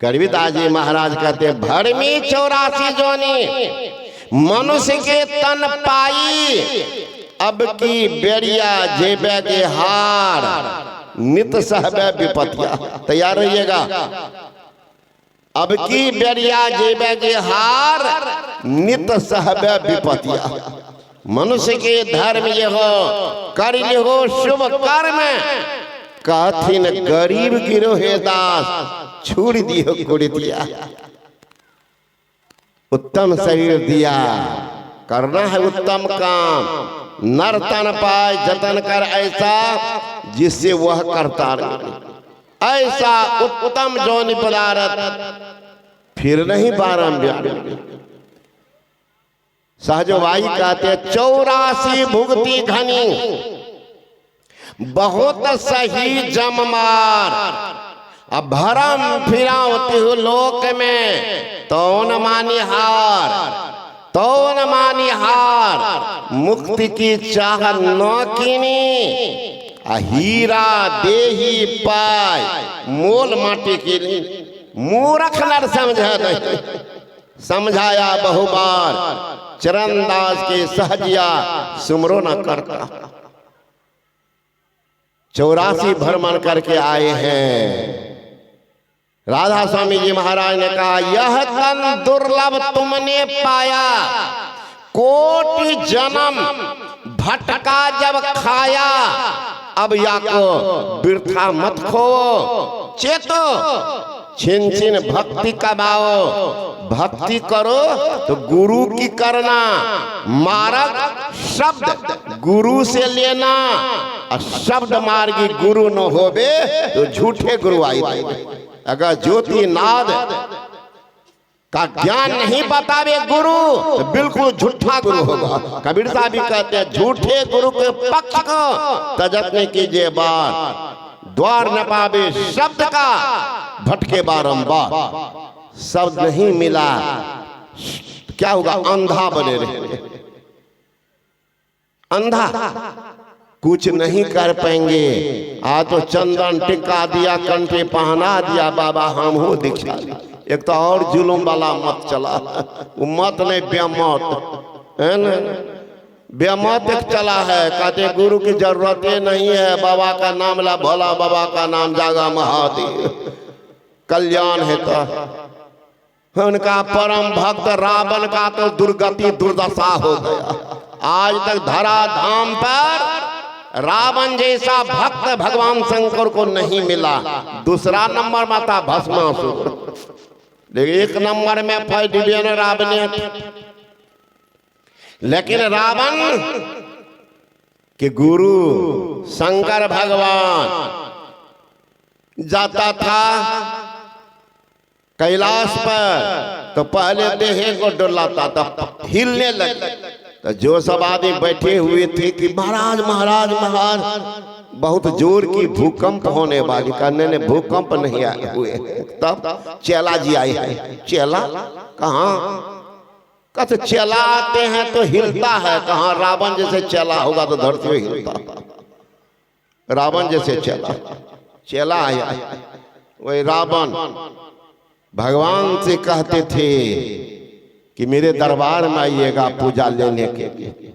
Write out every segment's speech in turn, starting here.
कबीरदास जी महाराज कहते भरमी 84 जोनी मनुष्य के तन पाई, अब की बेरिया जेबे के हार, नित सहबे विपतिया। तैयार रहिएगा। अब की बेरिया जेबे के हार, नित सहबे विपतिया। मनुष्य के धर्म ये हो, कर हो शुभ कर्म, कथिन गरीब गिरो हे दास, छोड़ दियो कुड़ितिया। उत्तम शरीर दिया, करना है उत्तम काम, नर तन पाए जतन कर ऐसा, जिससे वह करता रहे। ऐसा उत्तम जोनि पदार्थ फिर नहीं बारंबार। सहजवाई कहते 84 भुगती घनी, बहुत सही जम मार। अब भरम फिरावती हो लोक में, तो न मानी हार, तो न मानी हार। मुक्ति की चाह न कीनी, हीरा देही पाय, मोल माटी की नहीं। मूर्ख नर समझा नहीं, समझाया बहुबार, चरणदास के सहजिया सुमरो न करता। 84 भ्रमण करके आए हैं। राधा स्वामी जी महाराज ने कहा यह तन दुर्लभ तुमने पाया, कोटि जन्म भटका जब खाया। अब या को वृथा मत खो, चेतो छिन छिन भक्ति कमाओ। भक्ति करो तो गुरु की करना, मार्ग शब्द गुरु से लेना। और शब्द मार्गी गुरु न होवे तो झूठे गुरु आई। अगर ज्योति नाद का ज्ञान नहीं बतावे गुरु, तो बिल्कुल झूठा गुरु होगा। कबीर साहब भी कहते हैं झूठे गुरु के पक्ष को तजत कीजिए बार, द्वार न पावे शब्द का भटके बारंबार। शब्द नहीं मिला क्या होगा, अंधा बने रहे। अंधा कुछ नहीं कर पाएंगे। आ तो चंदन टिका दिया, कंठे पहना दिया, बाबा हम हो दीक्षा। एक तो और जुलूम वाला मत चला, वो मत नहीं बेमत है ना, बेमत एक चला है। कहते गुरु की जरूरत नहीं है, बाबा का नाम ला, भोला बाबा का नाम जागा महादेव, कल्याण है। तो उनका परम भक्त रावण का तो दुर्गति दुर्दशा हो गया। आज तक धरा धाम पर रावण जैसा भक्त भगवान शंकर को नहीं मिला। दूसरा नंबर में था भस्मासुर, लेकिन एक नंबर में फैडिलियन रावण। लेकिन रावण के गुरु शंकर भगवान जाता था कैलाश पर, तो पहले देह को डुलाता था, हिलने लगे। तो जो सब आदमी बैठे हुए थे कि महाराज महाराज महाराज, बहुत जोर की भूकंप होने वाली, करने ने भूकंप नहीं आए हुए। तब चेला जी आए हैं। चेला कहाँ? कहते चेला आते हैं तो हिलता है। कहाँ? रावण जैसे चेला होगा तो धरती में हिलता। रावण जैसे चेला आया। वही रावण भगवान से कहते थे कि मेरे दरबार में आइएगा पूजा लेने के लिए,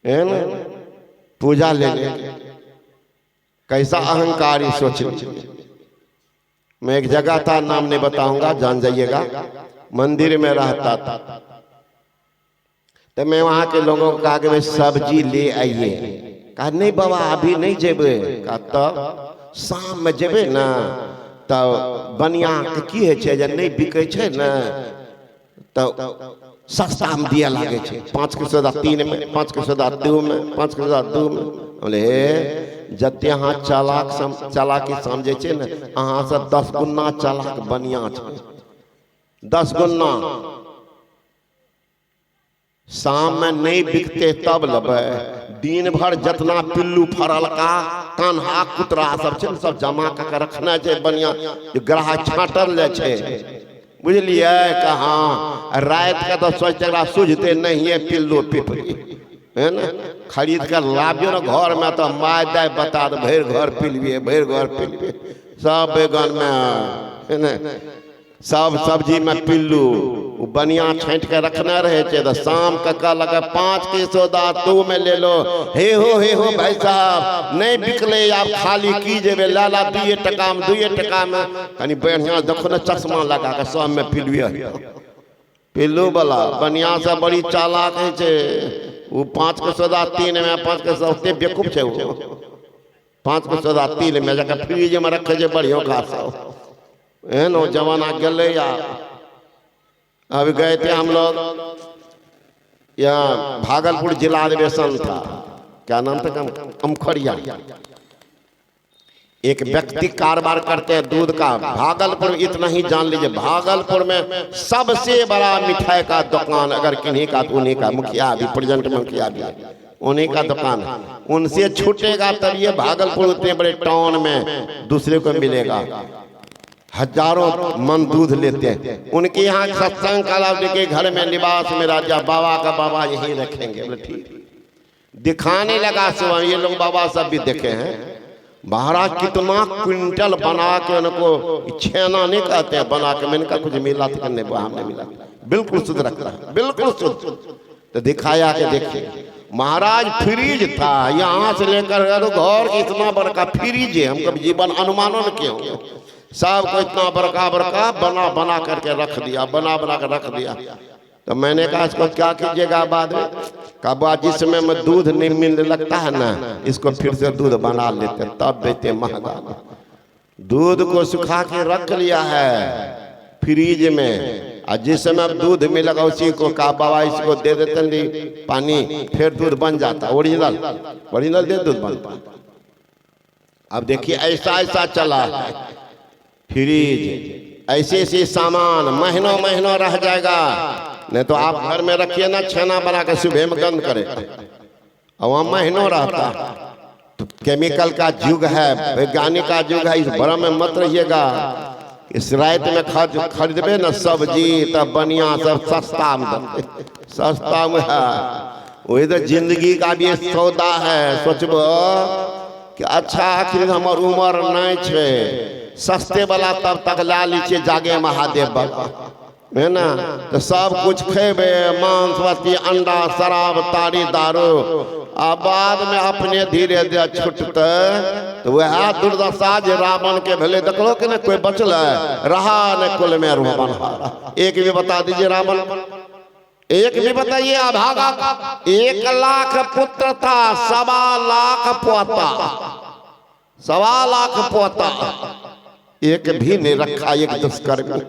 है ना, पूजा लेने। कैसा अहंकारी सोच। मैं एक जगह था, नाम नहीं बताऊंगा, जान जाइएगा, मंदिर में रहता था। तो मैं वहां के लोगों को कहा कि सब्जी ले आइए। कहा नहीं बाबा अभी नहीं जेबे। कहा तब शाम में जेबे ना, तब बनिया की है नहीं बिके छे ना, तो सस्ता में दिया लागे छे। 5 के सौदा 3 में, 5 के सौदा 2 में, 5 के सौदा 2 में। बोले जते अहाँ चालाकी समझे छे ना, अहाँ से 10 गुना चालाक बनिया छे, 10 गुना। शाम में नहीं बिकते तब लबे, दिन भर जितना पिल्लू फरल का कान्हा कुतरा सब छे सब जमा कर रखना छे बढ़िया, ग्राहक छाटल ले छे। बुझलिए? कहाँ रात का तो सोचते सूझते नहीं है पिल्लू पिपरी, है ना, खरीद कर लाबियो ना घर में, तो माय दाय बता दो भर घर पिलबिए, भर घर पिलबिए सब बैगन में, है ना। सब सब्जी में पिल्लू बनिया छाँट के रखना रहे थे तो शाम का लगा 5 की सौदा 2 में ले लो। हे हो भाई साहब नहीं बिकले आप खाली कीजिए लाला 2 टका में 2 टका में कहीं बढ़िया देखो ना चश्मा लगा के सब में पिल्लू वाला बनिया से बड़ी चालाक है। वो 5 के सौदा 3 में 5 के सौदे बेवकूफ है। वो 5 के सौदा 3 में जाकर फ्रिज में रखे जे बढ़िया खास है जमाना गले या अभी गए थे हम लोग यहाँ भागलपुर जिला अधिवेशन था, क्या नाम था कमखरिया। एक व्यक्ति कारोबार करते हैं दूध का। भागलपुर इतना ही जान लीजिए भागलपुर में सबसे बड़ा मिठाई का दुकान अगर किन्हीं का तो उन्हीं का मुखिया भी प्रेजेंट मुखिया भी उन्हीं का दुकान। उनसे छूटेगा तब ये भागलपुर उतने बड़े टाउन में दूसरे को मिलेगा। हजारों मन दूध लेते हैं उनके यहाँ सत्संग कला के घर में निवास में राजा बाबा का बाबा यही रखेंगे। बोले ठीक दिखाने लगा सुबह ये लोग बाबा सब भी देखे हैं। महाराज कितना क्विंटल बना के उनको छेना नहीं कहते हैं बना के। मैंने कहा कुछ मिला तो नहीं हमने मिला बिल्कुल शुद्ध रखता है बिल्कुल शुद्ध। तो दिखाया के देखिए महाराज फ्रिज था यहाँ से लेकर घर इतना बड़का फ्रिज है। हम कभी जीवन अनुमानों न किए होंगे। सबको इतना बड़का बना करके रख दिया बना कर रख दिया। तो मैंने कहा इसको क्या कीजिएगा बाद में। कहा जिसमें में दूध नहीं मिलने लगता है ना इसको फिर से दूध बना लेते तब बेचते महंगा। दूध को सुखा के रख लिया है फ्रिज में और जिस समय दूध मिलेगा उसी को कहा बाबा इसको दे देते पानी फिर दूध बन जाता ओरिजिनल दे दूध बनता। अब देखिए ऐसा चला है फ्रिज। ऐसे सामान महीनों रह जाएगा। नहीं तो आप घर में रखिए ना छेना बना के सुबह में गंद करे और वहाँ महीनों रहता। तो केमिकल का युग है वैज्ञानिक का युग है। इस भ्रम में मत रहिएगा। इस रात में खरीदबे ना सब्जी तब बनिया सब सस्ता में है। वही तो जिंदगी का भी सौदा है। सोचबो कि अच्छा आखिर हमार उम्र नहीं छे सस्ते वाला तब तक ला लीजिए जागे महादेव बाबा है ना। तो सब कुछ खेबे मांस मछली अंडा शराब तारी दारू आ बाद में अपने धीरे धीरे छूटते। तो वह दुर्दशा जे रावण के भले देखलो कि न कोई बचल रहा न कुल में रावण। एक भी बता दीजिए रावण एक भी बताइए अभागा 1 लाख पुत्र था 1.25 लाख पोता 1.25 लाख पोता एक भी नहीं रखा एक दुष्कर्म।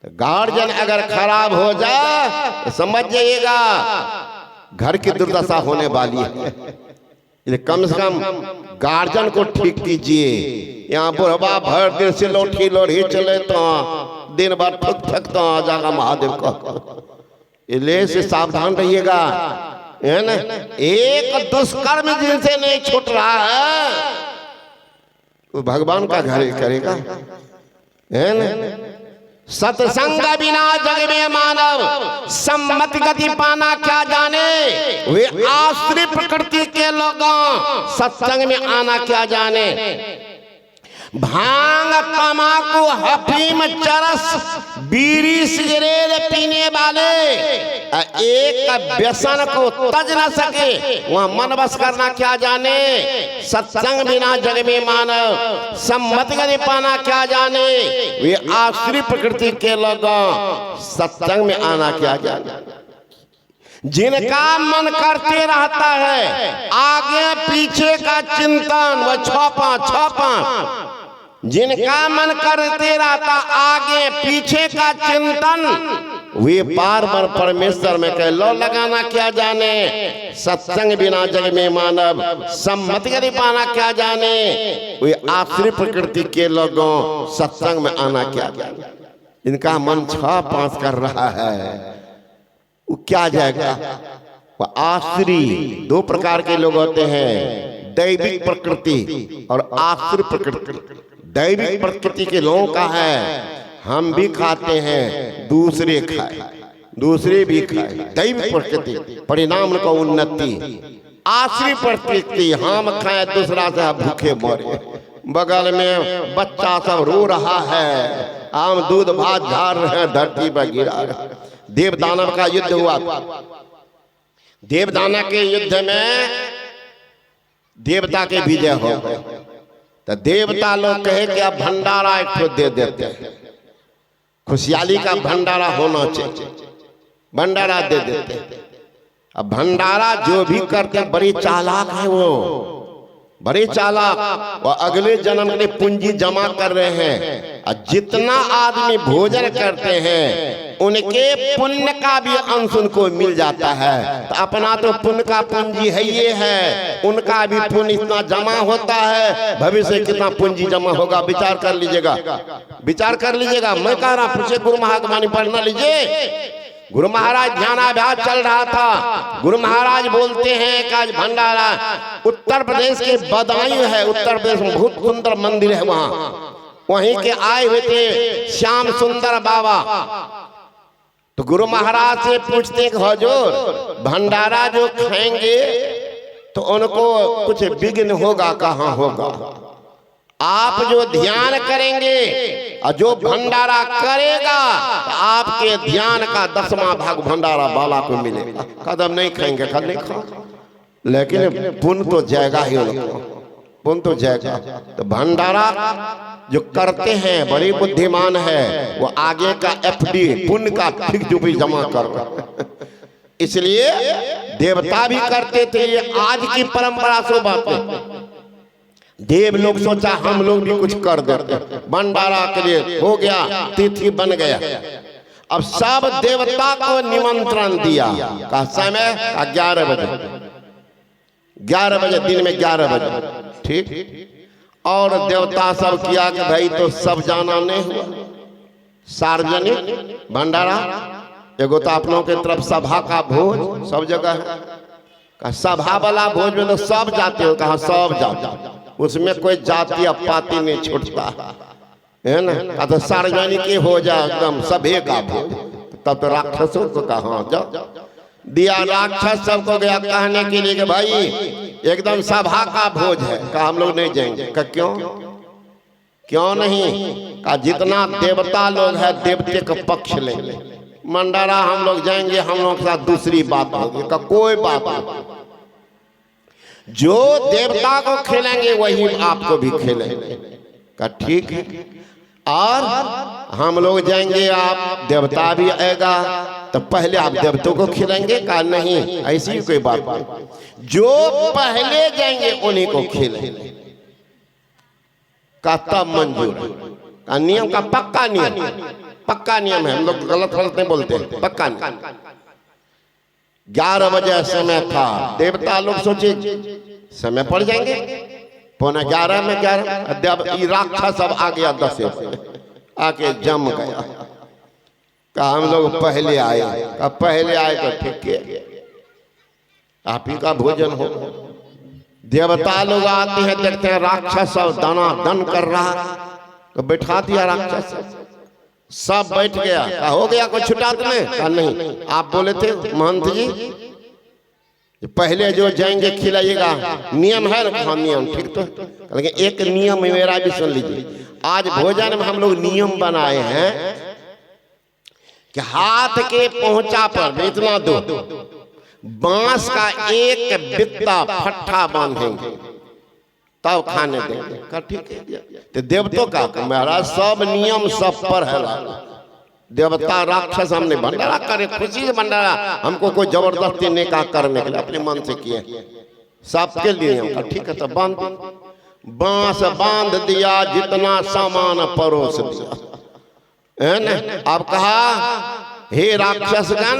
गार्जियन अगर खराब हो जाए तो समझ जाइएगा घर की दुर्दशा होने वाली है। कम से कम गार्जियन को ठीक कीजिए। यहाँ बुढ़वा भर दिन से लोढ़ी चले तो दिन भर थकता जागा महादेव का। इसलिए से सावधान रहिएगा है ना। एक दुष्कर्म जिनसे नहीं छूट रहा है वो भगवान का घर करेगा है ना। सत्संग बिना जग में मानव सम्मत गति पाना क्या जाने। वे आश्रित प्रकृति के लोगों सत्संग में आना क्या जाने। भांग तमाकू हफीम चरस बीड़ी सिगरेट पीने वाले एक व्यसन को तज न सके वह मन बस करना क्या जाने। सत्संग बिना जग में मानव सम्मत गति पाना क्या जाने। वे आश्रित प्रकृति के लोगों सत्संग में आना क्या जाने। जिनका मन करते रहता है आगे पीछे का चिंतन वह छापा जिनका मन करते रहता आगे पीछे का चिंतन वे पार पर परमेश्वर में कह लो लगाना क्या जाने। सत्संग बिना जग में मानव सम्मति गति पाना क्या जाने। वे आश्रित प्रकृति के लोगों सत्संग में आना क्या जाने। इनका मन 6-5 कर रहा है वो क्या जाएगा। वो आश्री 2 प्रकार के लोग होते हैं दैविक प्रकृति और आश्रित प्रकृति। दैविक प्रकृति के लोगों का है हम भी खाते हैं दूसरे खाए दूसरे भी खाए दैविक प्रकृति परिणाम को उन्नति। आश्रित प्रकृति हम खाए दूसरा से भूखे मरे बगल में बच्चा सब रो रहा है, आम दूध भात झाड़ रहे हैं, धरती पर गिरा। देव दानव का युद्ध हुआ। देव दानव के युद्ध में देवता के विजय हो गए। तो देवता लोग कहे कि अब भंडारा एक ठो दे देते हैं, खुशहाली का भंडारा होना चाहिए, भंडारा दे देते हैं। अब भंडारा जो भी करते बड़ी चालाक है, वो बड़े चालाक, वो अगले जन्म के लिए पूंजी जमा कर रहे हैं। और जितना आदमी भोजन करते हैं उनके पुण्य का भी अंश उनको मिल जाता है। तो अपना तो पुण्य का पूंजी है, ये है, उनका भी पुण्य इतना जमा होता है, भविष्य कितना पूंजी जमा होगा विचार कर लीजिएगा, विचार कर लीजिएगा। मैं कह रहा पूछे गुरु महात्मा पढ़ना लीजिए। गुरु महाराज ध्यानाभ्यास चल रहा था। गुरु महाराज बोलते हैं कि आज भंडारा, उत्तर प्रदेश के बदायूं है, उत्तर प्रदेश में बहुत सुंदर मंदिर है, वहीं के आए हुए थे श्याम सुंदर बाबा। तो गुरु महाराज से पूछते हैं हुजूर भंडारा जो खाएंगे तो उनको कुछ विघ्न होगा, कहाँ होगा? आप जो ध्यान करेंगे और जो भंडारा करेगा तो आपके ध्यान का 10वां भाग भंडारा बाला को मिलेगा। कदम नहीं खाएंगे, कल नहीं खा, लेकिन पुण्य तो जाएगा ही, उनको पुण्य तो जाएगा। तो भंडारा जो करते हैं बड़ी बुद्धिमान है, वो आगे का FD पुण्य का फिक्स भी जमा कर, इसलिए देवता भी करते थे। ये आज की परंपरा से बात है। देव लोग सोचा हम लोग भी कुछ कर देते, भंडारा के लिए हो गया, तिथि बन गया। अब सब देवता को निमंत्रण दिया का समय 11 बजे, 11 बजे दिन में 11 बजे, ठीक। और देवता सब किया कि भाई तो सब जाना नहीं हुआ, सार्वजनिक भंडारा। एगो तो आप लोगों की तरफ सभा का भोज सब जगह है, सभा वाला भोज में तो सब जाते हो, कहा सब जाते, उसमें कोई जाति पाति नहीं छूटता है ना। तो सार्वजनिक हो जाए एकदम सभे का भोज, तब तो राक्षसों को कहा जाओ दिया, राक्षस सबको गया कहने के लिए कि भाई एकदम सभा का भोज है, का हम लोग नहीं जाएंगे। का क्यों, क्यों नहीं? का जितना देवता लोग है देवते का पक्ष लेंगे, भंडारा हम लोग जाएंगे, हम लोग के साथ दूसरी बात होगी। का कोई बात नहीं, जो देवता को खेलेंगे वही आपको भी खेलेंगे। का ठीक है, और हम लोग जाएंगे, आप देवता भी आएगा, तो पहले आप देवताओं को खिलाएंगे? का नहीं, ऐसी कोई बात नहीं, जो पहले जाएंगे उन्हीं को खिलाएंगे। का तब मंजूर है, का नियम का पक्का नियम, पक्का नियम है, हम लोग गलत गलत नहीं बोलते, पक्का नियम। 11 बजे समय था, देवता लोग सोचे समय पड़ जाएंगे, 11:15 में 11 राक्षस सब आ गया 10 आके जम गया। का हम लोग पहले आए, का पहले आए तो ठीक है, आप ही का भोजन हो। देवता लोग आते हैं, देखते हैं राक्षस सब दाना दन कर रहा, तो बैठा दिया राक्षस, सब बैठ गया। का हो गया कोई छुटा तुम्हें? का नहीं, आप बोले थे महंत जी पहले जो जाएंगे खिलाइएगा, नियम है ना? हाँ नियम, ठीक। तो लेकिन एक नियम मेरा भी सुन लीजिए, आज भोजन में हम लोग नियम बनाए हैं कि हाथ के पहुंचा पर इतना दो बांस का एक बित्ता फट्ठा बांधेंगे तब खाने देंगे। का ठीक है। तो देवताओं का महाराज सब नियम सब पर है, देवता राक्षस हमने भंडारा करे, खुशी से भंडारा, हमको कोई जबरदस्ती नहीं कहा करने के लिए, अपने मन से किए, सबके लिए हमका ठीक है। तो बांध, बांस बांध दिया, जितना सामान परोस दिया, है ना। अब कहा हे राक्षसगण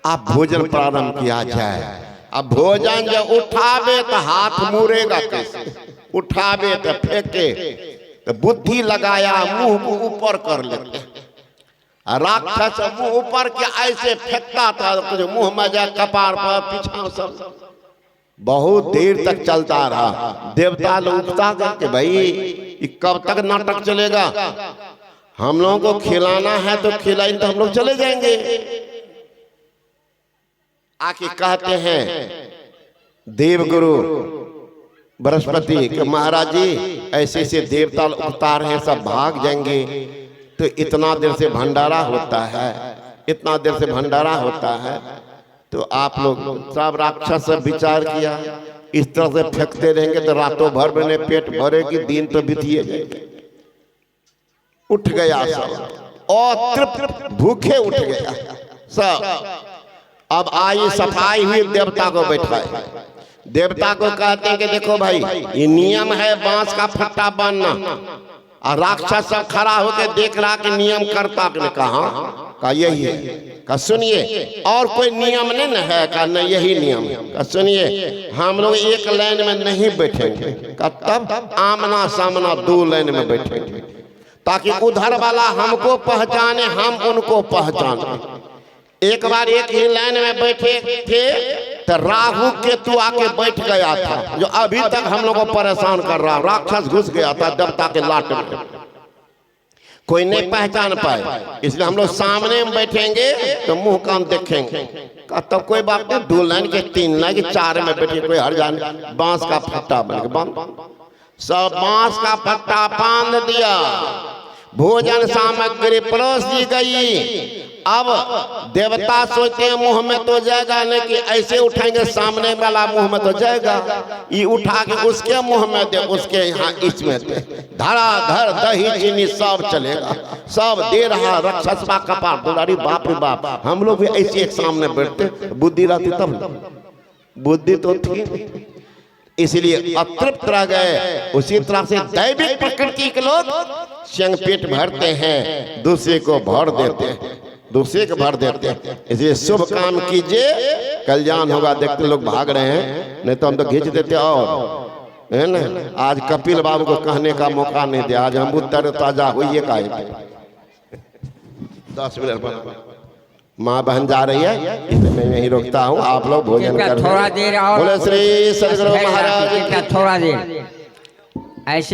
आप भोजन प्रारंभ किया जाए। अब भोजन जब उठावे तो हाथ मुड़ेगा कैसे, उठावे तो फेंके, तो बुद्धि लगाया मुंह को ऊपर कर लेते। राक्षस मुंह ऊपर के ऐसे फेंकता था, तो मुंह में जा कपार पर पीछा सब, बहुत देर तक चलता रहा। देवता लोग उठता गए कि भाई ये कब तक नाटक चलेगा, हम लोगों को खिलाना है तो खिलाएं, तो हम लोग चले जाएंगे। आके कहते हैं देवगुरु बृहस्पति कि महाराज जी ऐसे ऐसे देवता उतार हैं, सब भाग जाएंगे, तो इतना देर से भंडारा होता है, इतना देर से भंडारा होता है, तो आप लोग सब राक्षस से विचार किया इस तरह से फेंकते रहेंगे तो रातों भर में पेट भरेगी, दिन तो बीतिए जाएंगे। उठ गया सब और तृप्त भूखे उठ गया सब। अब आई सफाई हुई, देवता को बैठाए, देवता को कहते हैं कि देखो भाई ये नियम है बांस का फट्टा बांधना, और राक्षस सब खड़ा होकर देख रहा कि नियम करता ने कहा यही है, का सुनिए और कोई नियम नहीं न है, का नहीं यही नियम है, का सुनिए हम लोग एक लाइन में नहीं बैठेंगे, का तब आमना सामना दो लाइन में बैठेंगे, ताकि उधर वाला हमको पहचाने हम उनको पहचाने। एक बार एक ही लाइन में बैठे थे तो राहु केतु आके बैठ गया था, जो अभी तक हम लोग को परेशान कर रहा, राक्षस घुस गया था देवता के लाट में, कोई नहीं पहचान पाए, इसलिए हम लोग सामने में बैठेंगे तो मुंह कान देखेंगे। तब कोई बात नहीं, दो लाइन के तीन लाइन के चार में बैठे, कोई हर जान बांस का फट्टा बन गया, सब बांस का फट्टा बांध दिया, भोजन सामग्री परोस दी गई। अब देवता सोचते हैं मुंह में तो जाएगा नहीं, कि ऐसे उठाएंगे सामने वाला मुंह में तो जाएगा, ये उठा के उसके मुंह में दे, उसके यहाँ इसमें दे, धराधर दही चीनी सब चलेगा, सब दे रहा। राक्षस का कपार दुलारी, बाप रे बाप, हम लोग भी ऐसे एक सामने बैठते, बुद्धि रहती तब, बुद्धि तो थी, इसलिए अतृप्त रह गए। उसी तरह से दैविक प्रकृति के लोग संग पेट भरते हैं, दूसरे को भर देते हैं, दूसरे को भर देते हैं। इसलिए शुभ काम कीजिए, कल्याण होगा। देखते लोग भाग रहे हैं, नहीं तो हम तो खींच देते और है ना। आज कपिल बाबू को कहने का मौका नहीं दिया, आज हम उत्तर ताजा हुई का 10 मिनट पर माँ बहन जा रही है, इसलिए मैं यहीं रोकता हूँ, आप लोग भोजन कर, थोड़ा देर और बोले श्री सदगुरु महाराज, थोड़ा देर ऐसे